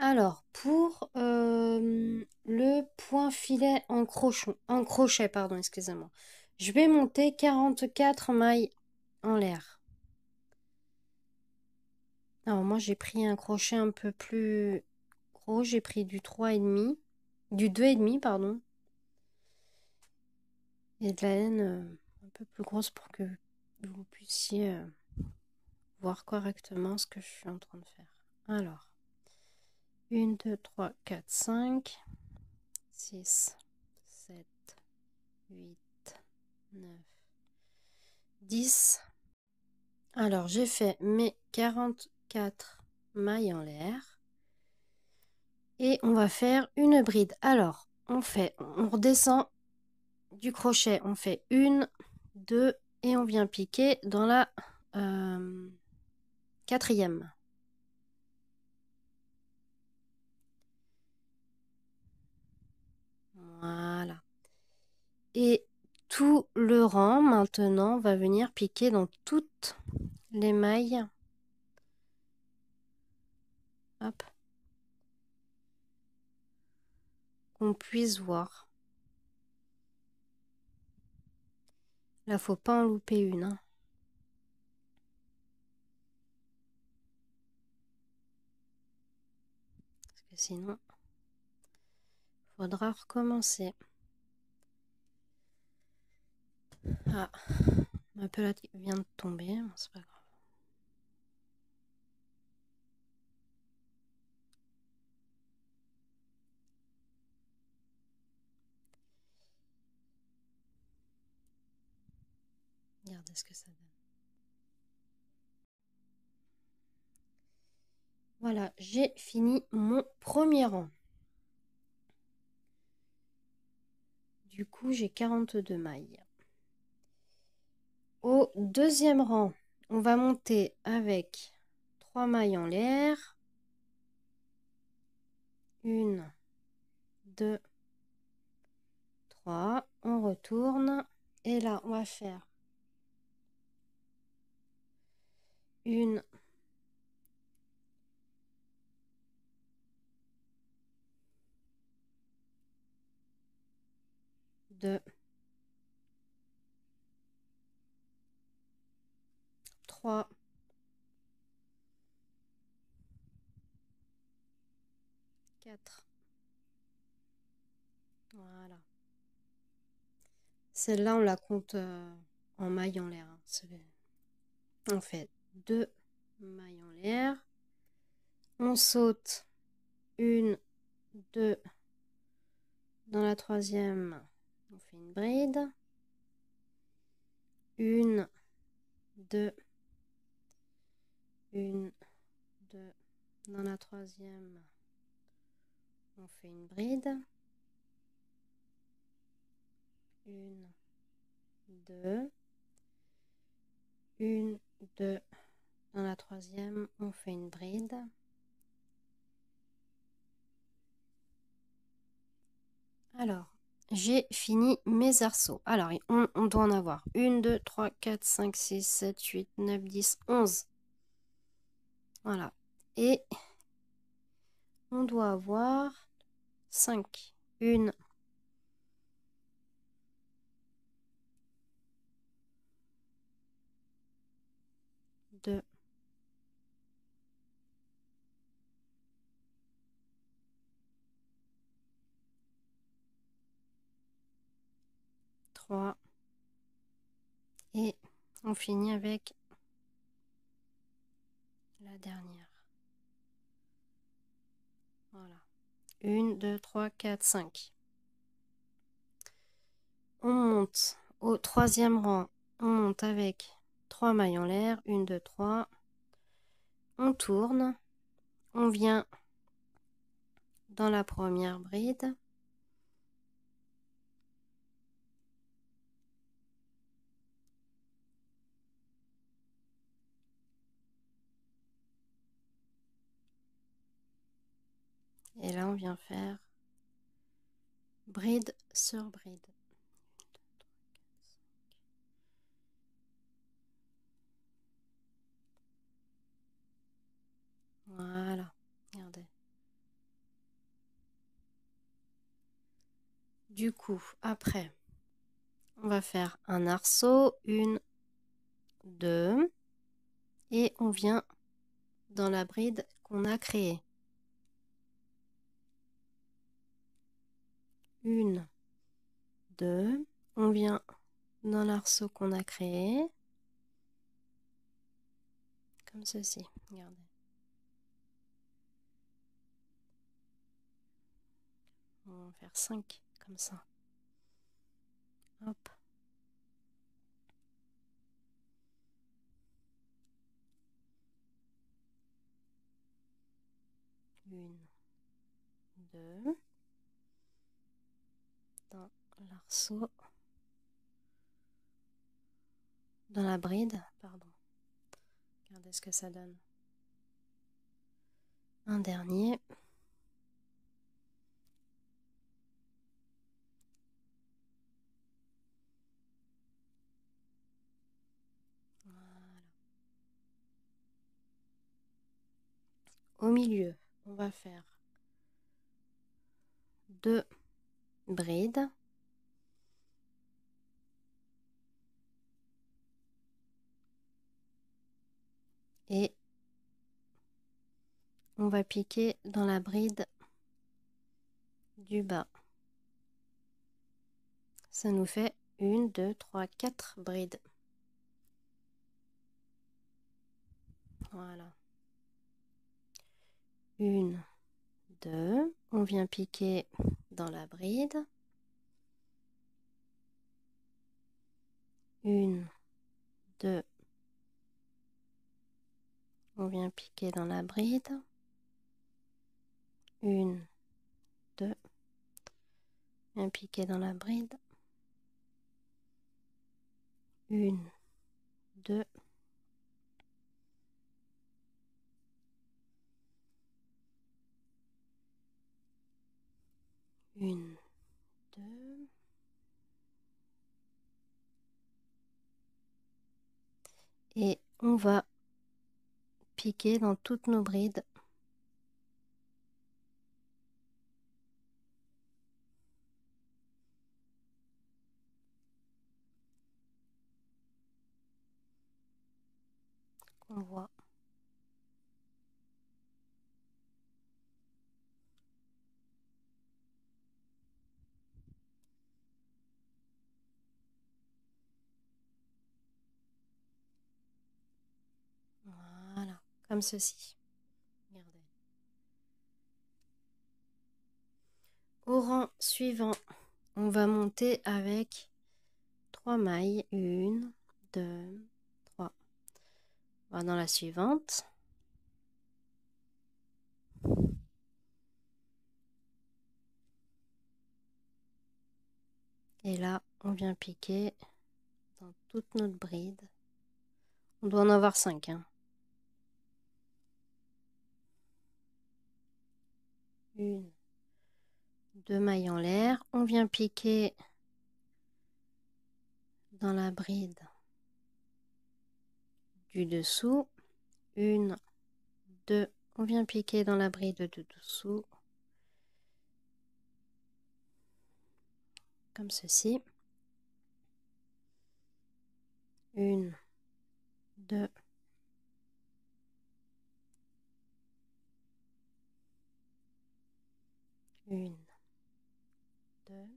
Alors, pour le point filet en crochet, pardon, excusez-moi, je vais monter 44 mailles en l'air. Alors, moi, j'ai pris un crochet un peu plus gros, j'ai pris du 3,5, du 2,5, pardon, et de la laine un peu plus grosse pour que vous puissiez voir correctement ce que je suis en train de faire. Alors, 1, 2, 3, 4, 5, 6, 7, 8, 9, 10. Alors, j'ai fait mes 44 mailles en l'air. Et on va faire une bride. Alors, on redescend du crochet. On fait 1, 2 et on vient piquer dans la quatrième. Voilà. Et tout le rang maintenant va venir piquer dans toutes les mailles. Hop. Qu'on puisse voir. Là, faut pas en louper une. Hein. Parce que sinon, faudra recommencer. Ah, ma pelote vient de tomber. C'est pas grave. Regardez ce que ça donne. Voilà, j'ai fini mon premier rang. Du coup, j'ai 42 mailles. Au deuxième rang, on va monter avec 3 mailles en l'air. 1, 2, 3. On retourne. Et là, on va faire 1, 2, 3, 4. Voilà. Celle-là, on la compte en mailles en l'air. On fait 2 mailles en l'air. On saute 1, 2. Dans la troisième, on fait une bride. 1, 2. 1, 2. Dans la troisième, on fait une bride. 1, 2. 1, 2. Dans la troisième, on fait une bride. Alors, j'ai fini mes arceaux. Alors, on doit en avoir 1, 2, 3, 4, 5, 6, 7, 8, 9, 10, 11. Voilà. Et on doit avoir 5. 1, 2, 3. Et on finit avec la dernière. Voilà. 1, 2, 3, 4, 5. On monte au troisième rang. On monte avec 3 mailles en l'air. 1, 2, 3. On tourne. On vient dans la première bride. Et là, on vient faire bride sur bride. Voilà, regardez. Du coup, après, on va faire un arceau, 1, 2, et on vient dans la bride qu'on a créée. 1, 2, on vient dans l'arceau qu'on a créé, comme ceci, regardez. On va faire 5, comme ça. Hop. Une, deux, dans l'arceau, dans la bride, pardon. Regardez ce que ça donne. Un dernier. Voilà. Au milieu, on va faire 2 brides. Et on va piquer dans la bride du bas. Ça nous fait 1, 2, 3, 4 brides. Voilà. 1, 2. On vient piquer dans la bride. 1, 2. On vient piquer dans la bride. 1, 2. On vient piquer dans la bride. 1, 2. 1, 2. Et on va piquer dans toutes nos brides. Qu'on voit. Voilà, comme ceci. Regardez. Au rang suivant, on va monter avec 3 mailles. 1, 2, 3. On va dans la suivante. Et là, on vient piquer dans toute notre bride. On doit en avoir 5. Hein. 1, 2 mailles en l'air. On vient piquer dans la bride du dessous. 1, 2. On vient piquer dans la bride du dessous. Comme ceci. 1, 2. 1, 2.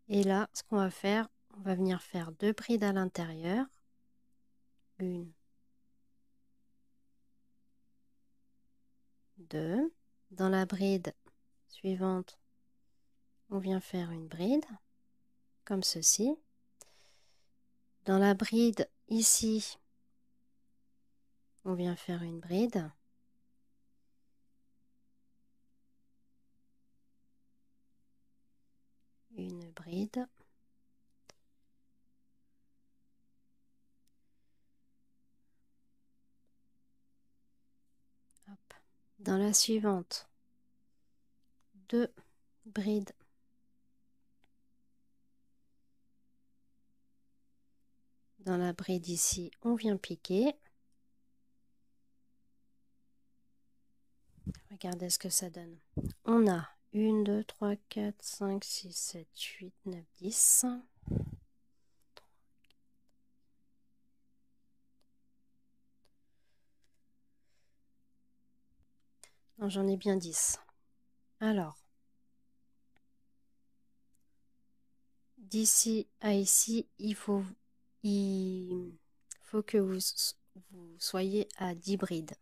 Et là, ce qu'on va faire, on va venir faire 2 brides à l'intérieur. 1, 2. Dans la bride suivante, on vient faire une bride, comme ceci. Dans la bride ici, on vient faire une bride. Une bride. Hop. Dans la suivante, 2 brides. Dans la bride ici, on vient piquer. Regardez ce que ça donne. On a 1, 2, 3, 4, 5, 6, 7, 8, 9, 10. Non, j'en ai bien 10. Alors, d'ici à ici, il faut que vous soyez à 10 brides.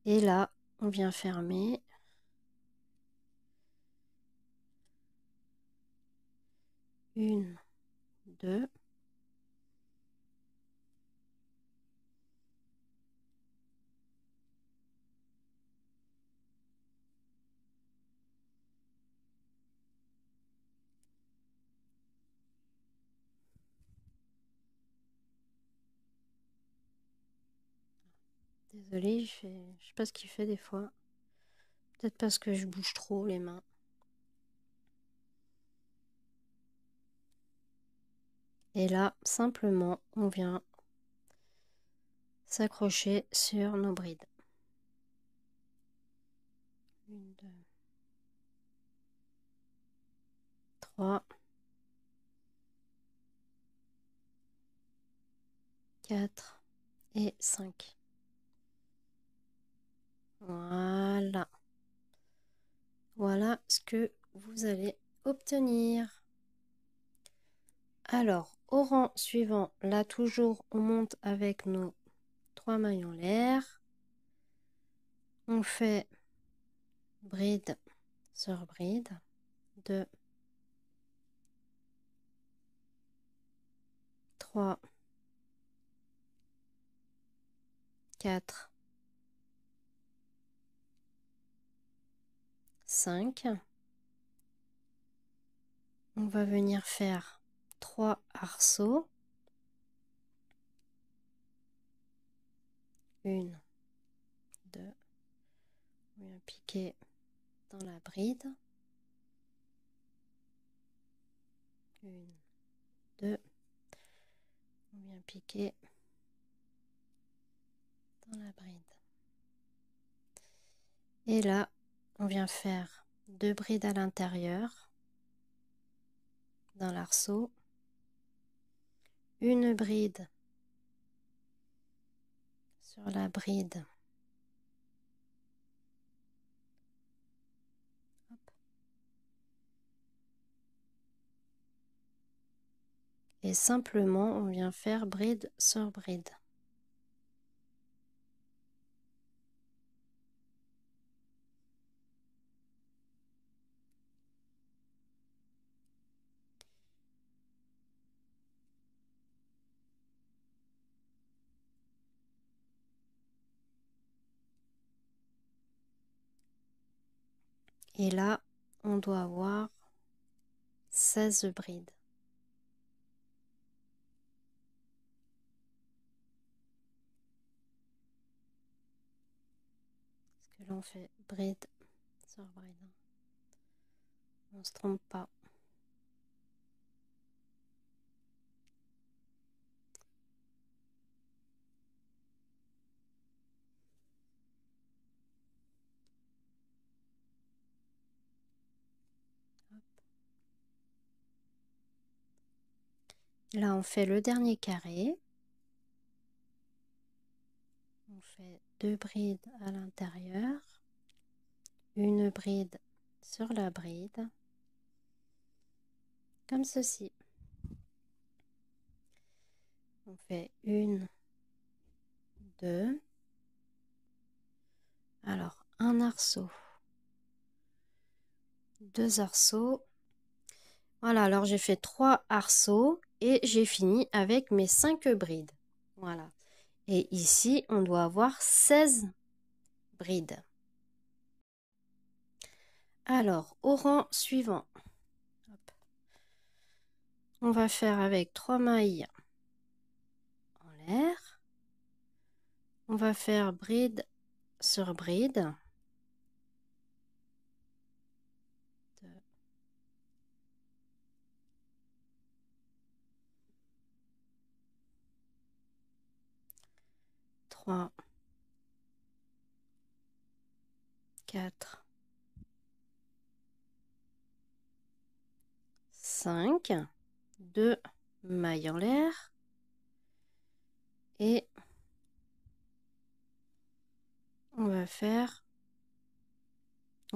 Et là, on vient fermer. Une, deux. Désolée, je sais pas ce qu'il fait des fois. Peut-être parce que je bouge trop les mains. Et là, simplement, on vient s'accrocher sur nos brides. 1, 2, 3, 4 et 5. Voilà. Voilà ce que vous allez obtenir. Alors, au rang suivant, là toujours, on monte avec nos 3 mailles en l'air. On fait bride sur bride. 2, 3, 4, 5. On va venir faire 3 arceaux. 1, 2. On vient piquer dans la bride. 1, 2. On vient piquer dans la bride. Et là, on vient faire 2 brides à l'intérieur dans l'arceau. Une bride sur la bride. Hop. Et simplement, on vient faire bride sur bride. Et là, on doit avoir 16 brides. Parce que là, on fait bride sur bride. On ne se trompe pas. Hop. Là, on fait le dernier carré. On fait 2 brides à l'intérieur. Une bride sur la bride. Comme ceci. On fait 1, 2. Alors, un arceau. 2 arceaux. Voilà, alors j'ai fait 3 arceaux et j'ai fini avec mes 5 brides. Voilà. Et ici, on doit avoir 16 brides. Alors, au rang suivant, hop, on va faire avec 3 mailles en l'air. On va faire bride sur bride. 2, 3, 4, 5, 2 mailles en l'air et on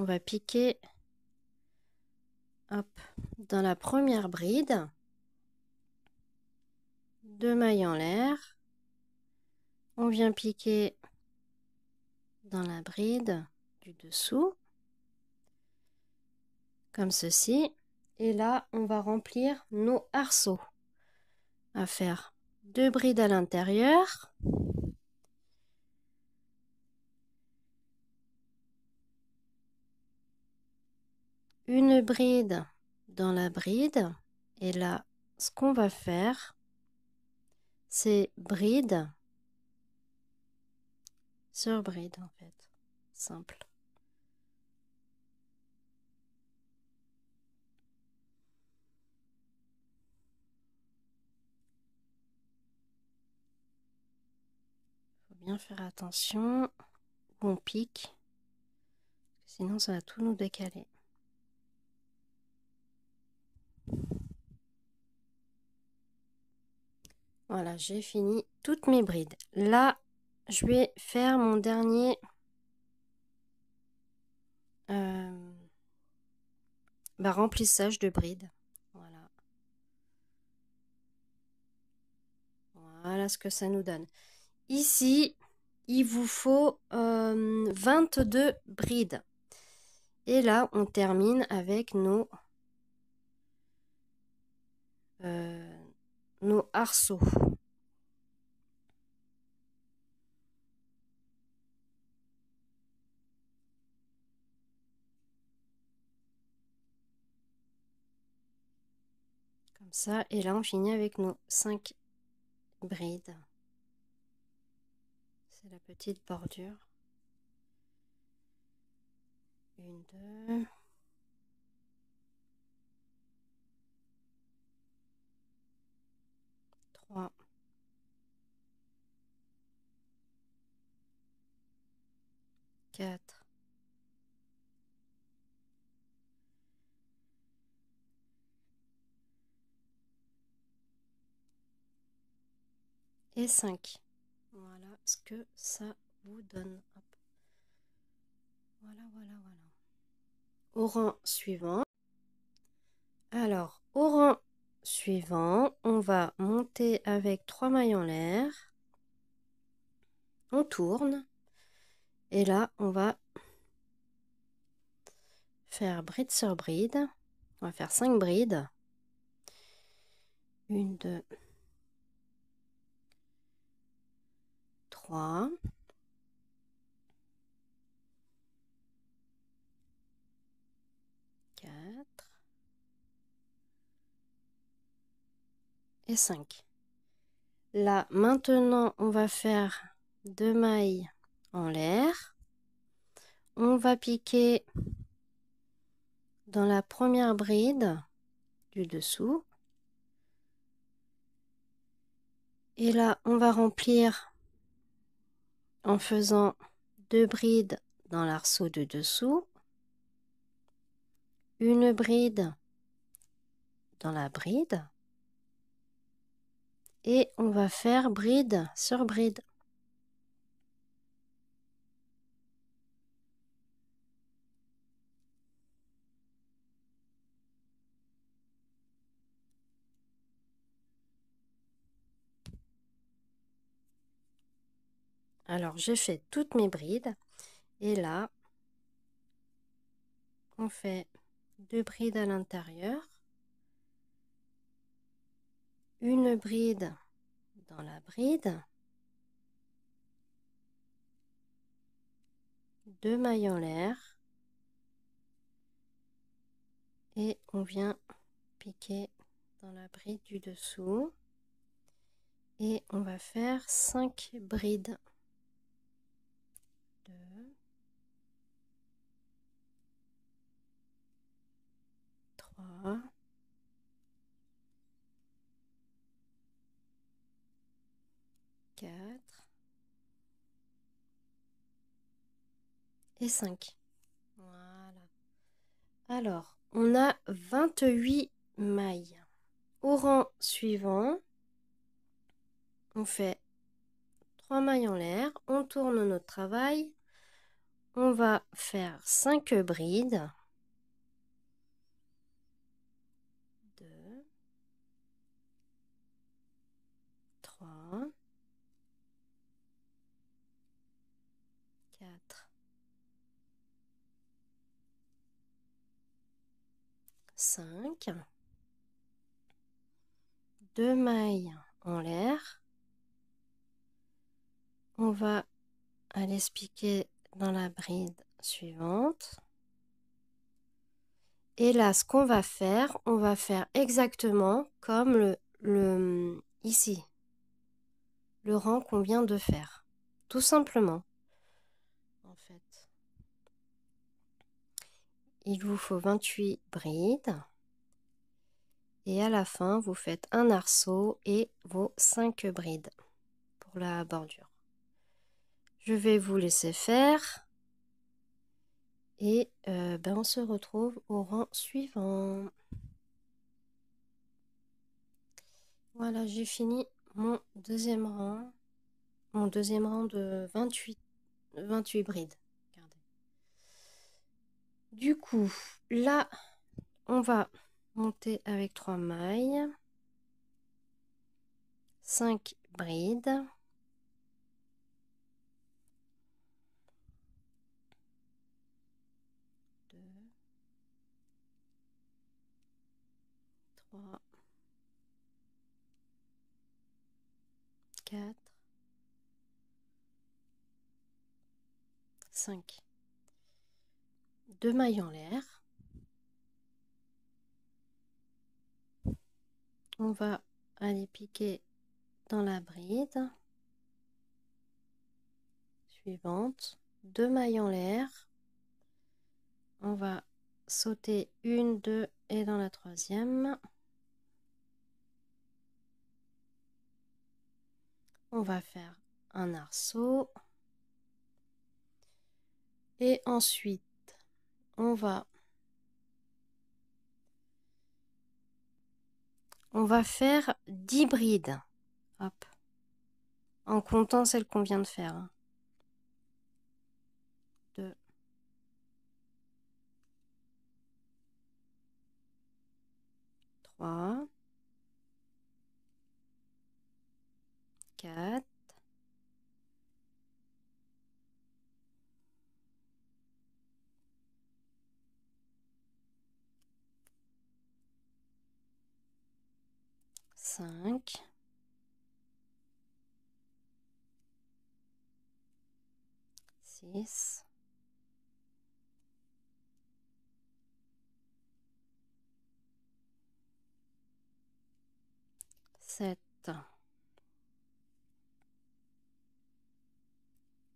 va piquer hop, dans la première bride, 2 mailles en l'air, on vient piquer dans la bride du dessous, comme ceci, et là on va remplir nos arceaux, à faire 2 brides à l'intérieur, une bride dans la bride, et là ce qu'on va faire, c'est bride sur bride en fait, simple. Faut bien faire attention où on pique, sinon ça va tout nous décaler. Voilà, j'ai fini toutes mes brides. Là, je vais faire mon dernier remplissage de brides. Voilà. Voilà ce que ça nous donne. Ici, il vous faut 22 brides. Et là, on termine avec nos arceaux. Comme ça. Et là, on finit avec nos 5 brides. C'est la petite bordure. 1, 2... 3, 4, 5. Voilà ce que ça vous donne. Hop. Voilà, voilà, voilà. Au rang suivant. Alors, au rang suivant, on va monter avec 3 mailles en l'air. On tourne. Et là, on va faire bride sur bride. On va faire 5 brides. 1, 2, 3. 4 et 5. Là, maintenant, on va faire 2 mailles en l'air. On va piquer dans la première bride du dessous. Et là, on va remplir en faisant 2 brides dans l'arceau de dessous, une bride dans la bride, et on va faire bride sur bride. Alors, j'ai fait toutes mes brides, et là, on fait 2 brides à l'intérieur, une bride dans la bride, 2 mailles en l'air, et on vient piquer dans la bride du dessous, et on va faire 5 brides. 2, 3, 4 et 5. Alors, on a 28 mailles. Au rang suivant, on fait 3 mailles en l'air, on tourne notre travail, on va faire 5 brides. 2, 3, 4, 5, 2 mailles en l'air. On va aller se piquer dans la bride suivante. Et là, ce qu'on va faire, on va faire exactement comme ici, le rang qu'on vient de faire. Tout simplement. En fait, il vous faut 28 brides. Et à la fin, vous faites un arceau et vos 5 brides pour la bordure. Je vais vous laisser faire. Et on se retrouve au rang suivant. Voilà, j'ai fini mon deuxième rang. Mon deuxième rang de 28 brides. Regardez. Du coup, là, on va monter avec 3 mailles. 5 brides. 2, 3, 4, 5. 2 mailles en l'air. On va aller piquer dans la bride suivante. 2 mailles en l'air. On va sauter 1, 2 et dans la troisième. On va faire un arceau. Et ensuite, on va faire 10 brides. Hop. En comptant celle qu'on vient de faire. 2, 3, 4, 5, 6, 7,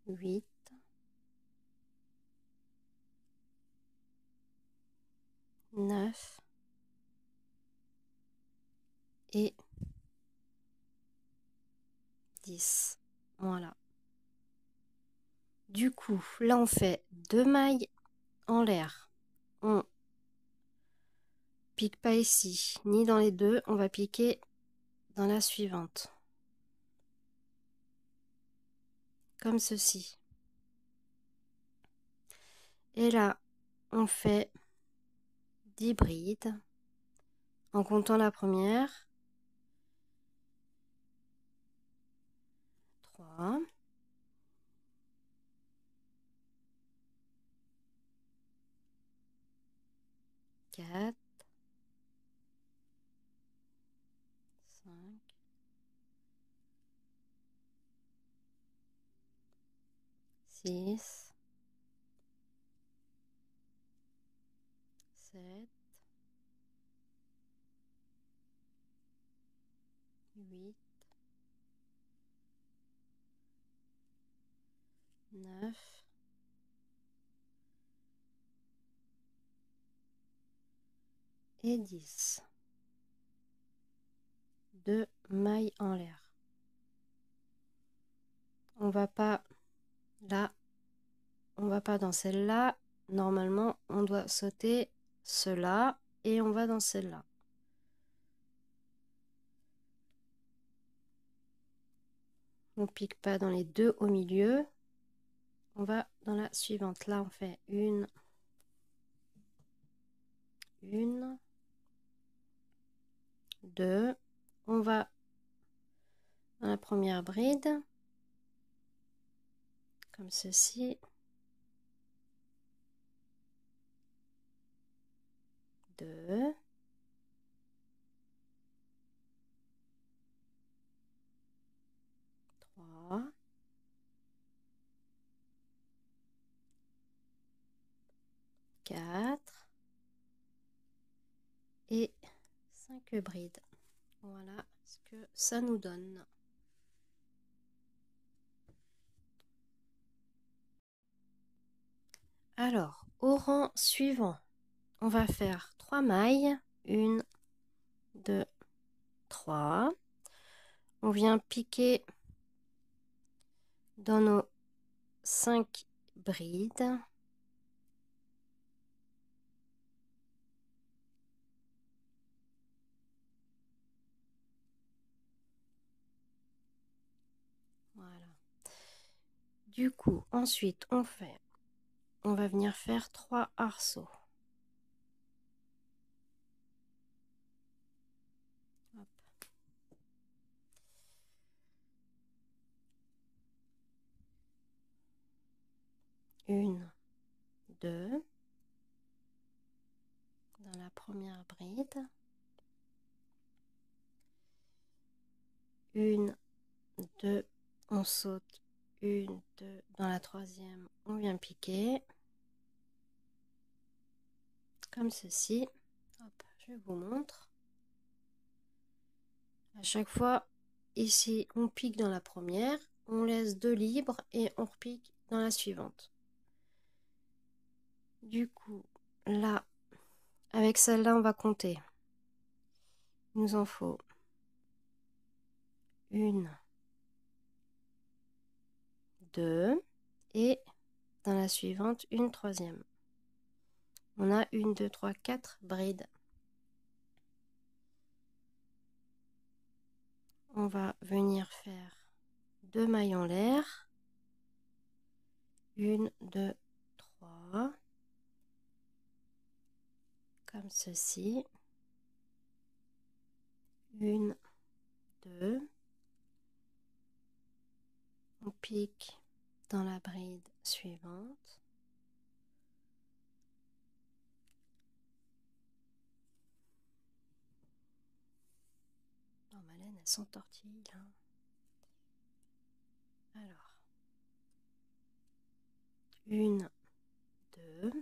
8, 9 et 10. Voilà. Du coup, là, on fait 2 mailles en l'air. On pique pas ici, ni dans les deux. On va piquer dans la suivante. Comme ceci. Et là, on fait 10 brides en comptant la première. 3, 4, 5, 6, 7, 8, 9 et 10. 2 mailles en l'air. On va pas là, on va pas dans celle-là. Normalement, on doit sauter cela et on va dans celle-là. On pique pas dans les deux au milieu. On va dans la suivante. Là, on fait une, deux. On va dans la première bride, comme ceci. 2. 3. 4. Et 5 brides. Voilà ce que ça nous donne. Alors, au rang suivant, on va faire 3 mailles. 1, 2, 3. On vient piquer dans nos 5 brides. Voilà. Du coup, ensuite, on va venir faire 3 arceaux. Hop. 1, 2. Dans la première bride. 1, 2. On saute. 1, 2. Dans la troisième, on vient piquer. Comme ceci. Hop, je vous montre. À chaque fois, ici, on pique dans la première, on laisse 2 libres et on repique dans la suivante. Du coup, là, avec celle-là, on va compter. Il nous en faut 1, 2 et dans la suivante, une troisième. On a 1, 2, 3, 4 brides. On va venir faire 2 mailles en l'air. 1, 2, 3. Comme ceci. 1, 2. On pique dans la bride suivante. Oh, ma laine, elle s'entortille là. Alors, 1, 2,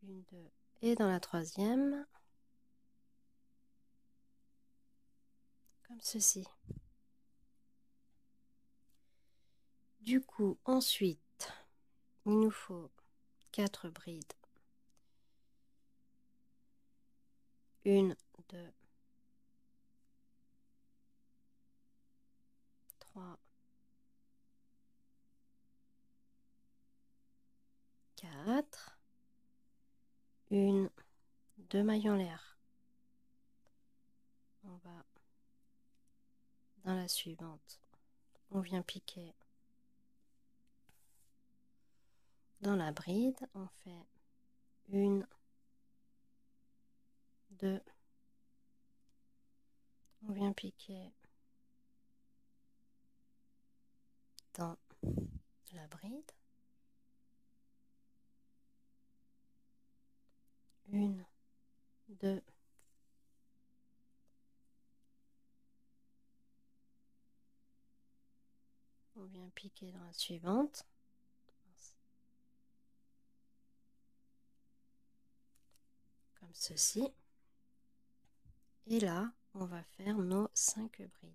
1, 2, et dans la troisième, comme ceci. Du coup, ensuite, il nous faut 4 brides. 1, 2, 3, 4. 1, 2 mailles en l'air. On va dans la suivante. On vient piquer dans la bride. On fait 1, 2. On vient piquer dans la bride. 1, 2. On vient piquer dans la suivante. Comme ceci. Et là, on va faire nos 5 brides.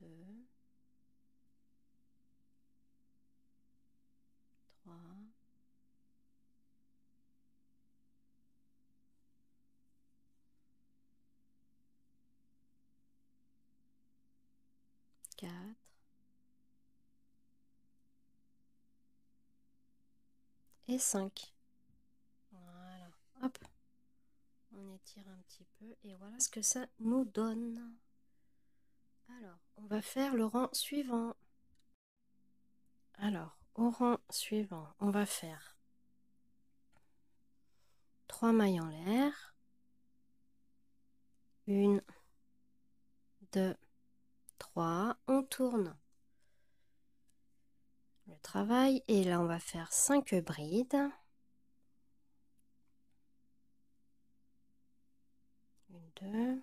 2, 3, 4, 4 et 5. Voilà, hop, on étire un petit peu et voilà ce que ça nous donne. Alors, on va faire le rang suivant. Alors, au rang suivant, on va faire 3 mailles en l'air. 1, 2, 3. On tourne le travail et là, on va faire 5 brides. 1, 2,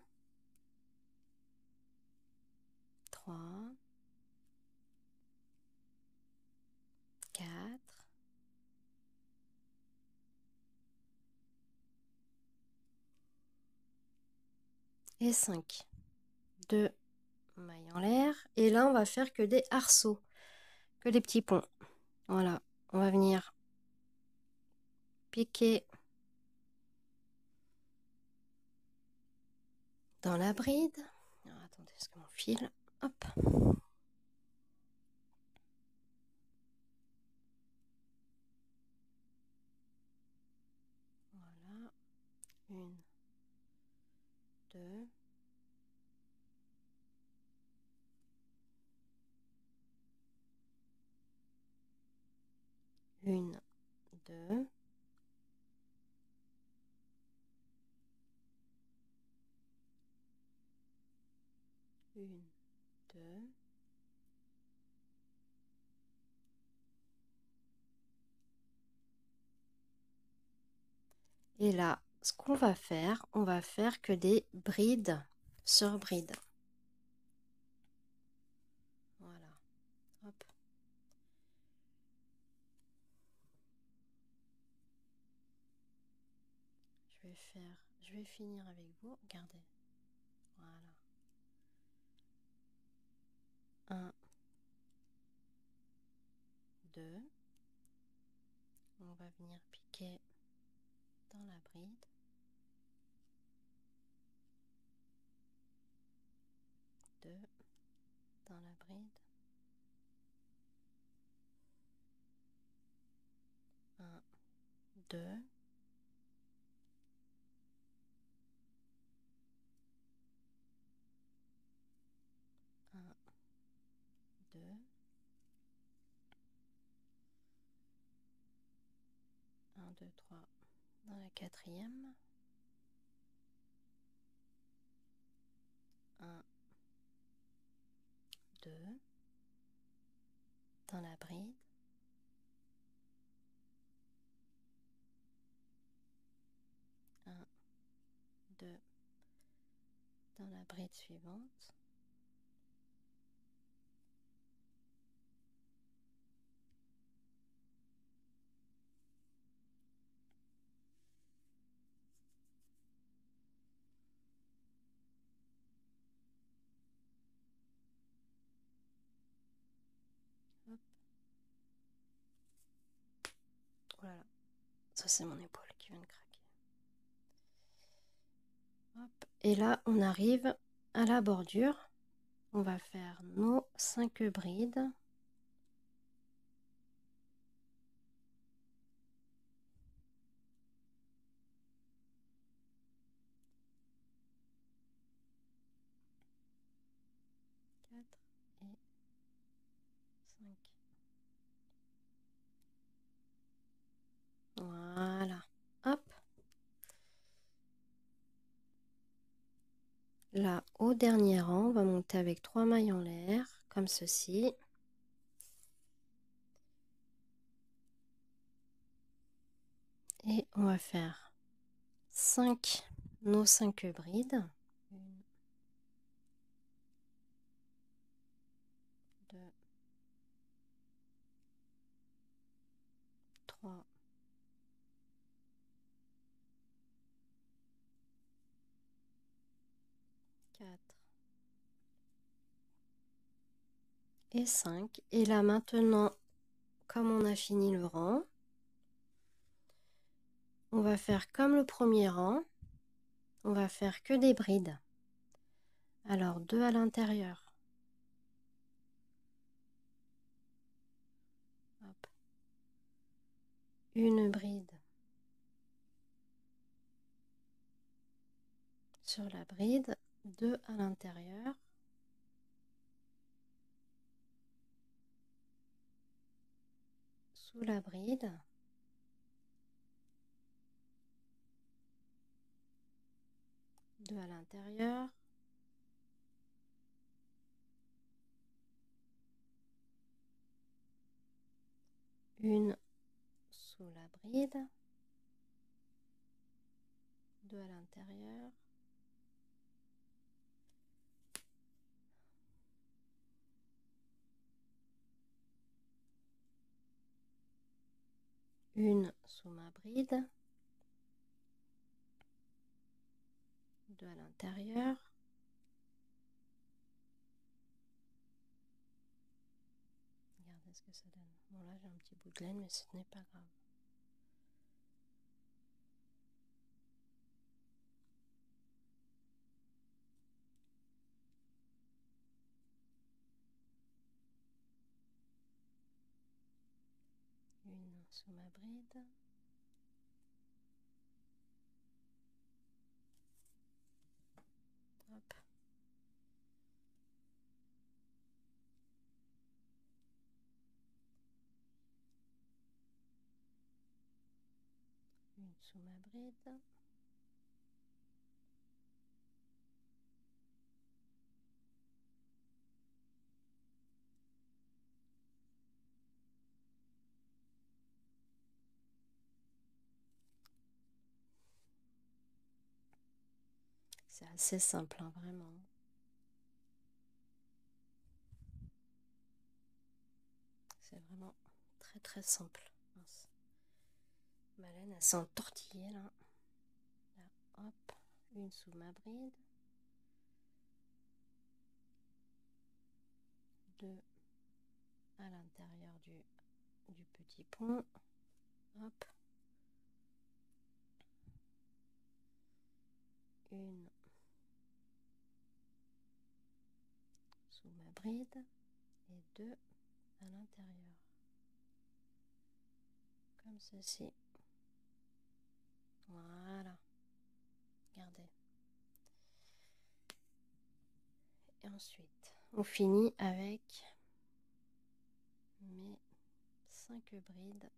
3, 4 et 5. 2 mailles en l'air et là on va faire que des arceaux, que des petits ponts. Voilà, on va venir piquer dans la bride. Alors, attendez, est-ce que mon fil, hop, voilà, 1, 2, 1, 2, 1, 2, et là, ce qu'on va faire, on va faire que des brides sur brides. Voilà, hop. Je vais finir avec vous, regardez. Voilà. 1, 2. On va venir piquer dans la bride. 2 dans la bride. 1, 2. 1, 2. 1, 2, 3 dans la quatrième. 1, 2 dans la bride. 1, 2 dans la bride suivante. Hop. Voilà, ça c'est mon épaule qui vient de craquer. Hop. Et là, on arrive à la bordure. On va faire nos 5 brides. Et 5. Voilà. Hop. Là, au dernier rang, on va monter avec 3 mailles en l'air, comme ceci. Et on va faire nos 5 brides. 1, 2, 3, 4 et 5. Et là maintenant, comme on a fini le rang, on va faire comme le premier rang. On va faire que des brides. Alors 2 à l'intérieur. une bride sur la bride, 2 à l'intérieur, sous la bride, deux à l'intérieur, une sous la bride, 2 à l'intérieur, une sous ma bride, 2 à l'intérieur, regardez ce que ça donne. Bon là j'ai un petit bout de laine mais ce n'est pas grave. Une sous ma bride, hop. Une sous ma bride, c'est assez simple hein, vraiment. C'est vraiment très très simple. Mince. Ma laine elle s'est entortillée là. Là, hop, une sous ma bride, 2 à l'intérieur du petit pont, hop, une sous ma bride et 2 à l'intérieur, comme ceci. Voilà, regardez. Et ensuite, on finit avec mes 5 brides.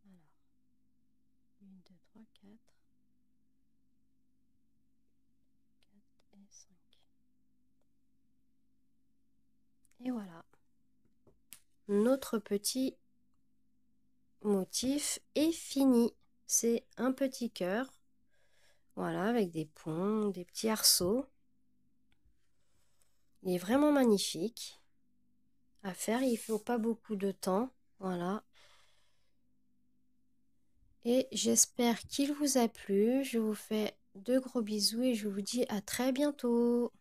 Alors, 1, 2, 3, 4 et 5. Et voilà, notre petit motif est fini. C'est un petit cœur, voilà, avec des ponts, des petits arceaux. Il est vraiment magnifique à faire, il ne faut pas beaucoup de temps, voilà. Et j'espère qu'il vous a plu. Je vous fais de gros bisous et je vous dis à très bientôt.